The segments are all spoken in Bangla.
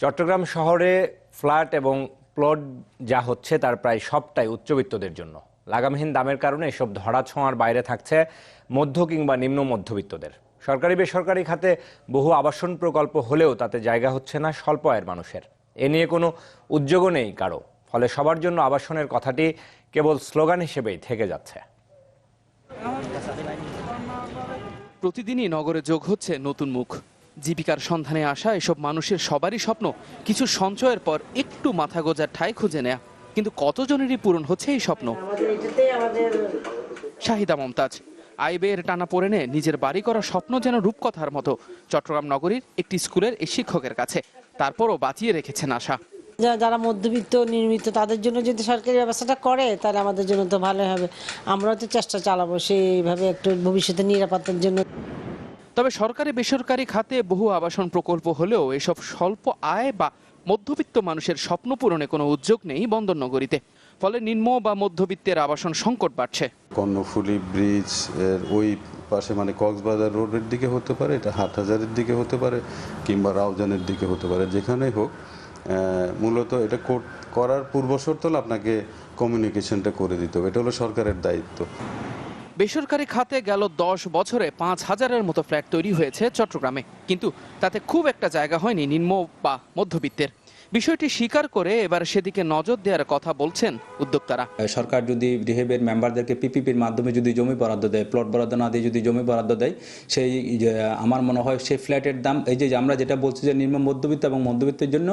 চট্টগ্রাম শহরে ফ্ল্যাট এবং প্লট যা হচ্ছে তার প্রায় সবটাই উচ্চবিত্তদের জন্য। লাগামহীন দামের কারণে এসব ধরাছোঁয়ার বাইরে থাকছে মধ্য কিংবা নিম্ন মধ্যবিত্তদের। সরকারি বেসরকারি খাতে বহু আবাসন প্রকল্প হলেও তাতে জায়গা হচ্ছে না স্বল্প আয়ের মানুষের। এ নিয়ে কোনো উদ্যোগও নেই কারো, ফলে সবার জন্য আবাসনের কথাটি কেবল স্লোগান হিসেবেই থেকে যাচ্ছে। প্রতিদিনই নগরে যোগ হচ্ছে নতুন মুখ। জীবিকার সন্ধানে আসা এসব মানুষের সবারই স্বপ্ন কিছু সঞ্চয়ের পর একটু মাথা গোঁজার ঠাঁই খুঁজে নেয়া, কিন্তু কতজনেরই পূরণ হচ্ছে এই স্বপ্ন? শাহিদা মমতাজ আয় ব্যয়ের টানা পড়ে নিয়ে নিজের বাড়ি করার স্বপ্ন যেন রূপকথার মতো চট্টগ্রাম নগরীর একটি স্কুলের এই শিক্ষকের কাছে। তারপরও বাঁচিয়ে রেখেছেন আশা। যারা মধ্যবিত্ত নির্মিত তাদের জন্য যদি সরকারি ব্যবস্থাটা করে তাহলে আমাদের জন্য তো ভালো হবে। আমরাও তো চেষ্টা চালাবো সেইভাবে একটু ভবিষ্যতে নিরাপত্তার জন্য। তবে সরকারি বেসরকারি খাতে বহু আবাসন প্রকল্প হলেও এসব স্বল্প আয় বা মধ্যবিত্ত মানুষের স্বপ্ন পূরণে কোনো উদ্যোগ নেই বন্দরনগরীতে। ফলে নিম্ন বা মধ্যবিত্তের আবাসন সংকট বাড়ছে। কর্ণফুলী ব্রিজ এর ওই পাশে মানে কক্সবাজার রোডের দিকে হতে পারে, এটা হাটহাজারের দিকে হতে পারে, কিংবা রাউজানের দিকে হতে পারে, যেখানেই হোক মূলত এটা করার পূর্বশর্ত হলো আপনাকে কমিউনিকেশনটা করে দিতে হবে। এটা হলো সরকারের দায়িত্ব। বেসরকারি খাতে গেল 10 বছরে 5,000-এর মতো ফ্ল্যাট তৈরি হয়েছে চট্টগ্রামে, কিন্তু তাতে খুব একটা জায়গা হয়নি নিম্ন বা মধ্যবিত্তের। বিষয়টি স্বীকার করে এবার সেদিকে নজর দেওয়ার কথা বলছেন উদ্যোক্তারা। সরকার যদি রিহেবের মেম্বারদেরকে পিপিপির মাধ্যমে যদি জমি বরাদ্দ দেয়, প্লট বরাদ্দ না দিয়ে যদি জমি বরাদ্দ দেয়, সেই আমার মনে হয় সেই ফ্ল্যাটের দাম, এই যে আমরা যেটা বলছি যে নিম্ন মধ্যবিত্ত এবং মধ্যবিত্তের জন্য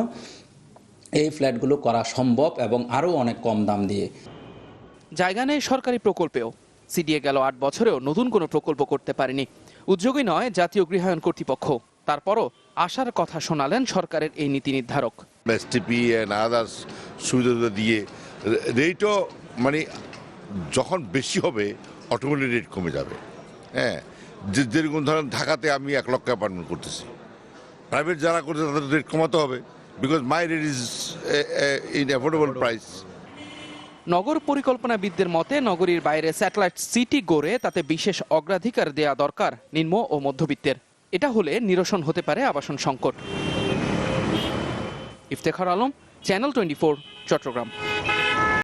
এই ফ্ল্যাটগুলো করা সম্ভব এবং আরও অনেক কম দাম দিয়ে। জায়গা নেই সরকারি প্রকল্পেও। সিডিএ গেল 8 বছরেও নতুন কোনো প্রকল্প করতে পারেনি। উদ্যোগই নয় জাতীয় গৃহায়ণ কর্তৃপক্ষ। তারপরও আশার কথা শোনালেন সরকারের এই নীতি নির্ধারক। এসটিপি এন্ড আদার্স সুবিধা দিয়ে রেটও মানে যখন বেশি হবে অটোমেটিক রেট কমে যাবে। হ্যাঁ, যেরকম ধরেন ঢাকাতে আমি 1 লক্ষ অ্যাপার্টমেন্ট করতেছি, প্রাইভেট যারা করছে তাদের রেট কমাতে হবে, because my rate is in affordable price. নগর পরিকল্পনাবিদদের মতে নগরীর বাইরে স্যাটেলাইট সিটি গড়ে তাতে বিশেষ অগ্রাধিকার দেয়া দরকার নিম্ন ও মধ্যবিত্তের। এটা হলে নিরসন হতে পারে আবাসন সংকট। ইফতেখার আলম, চ্যানেল 24, চট্টগ্রাম।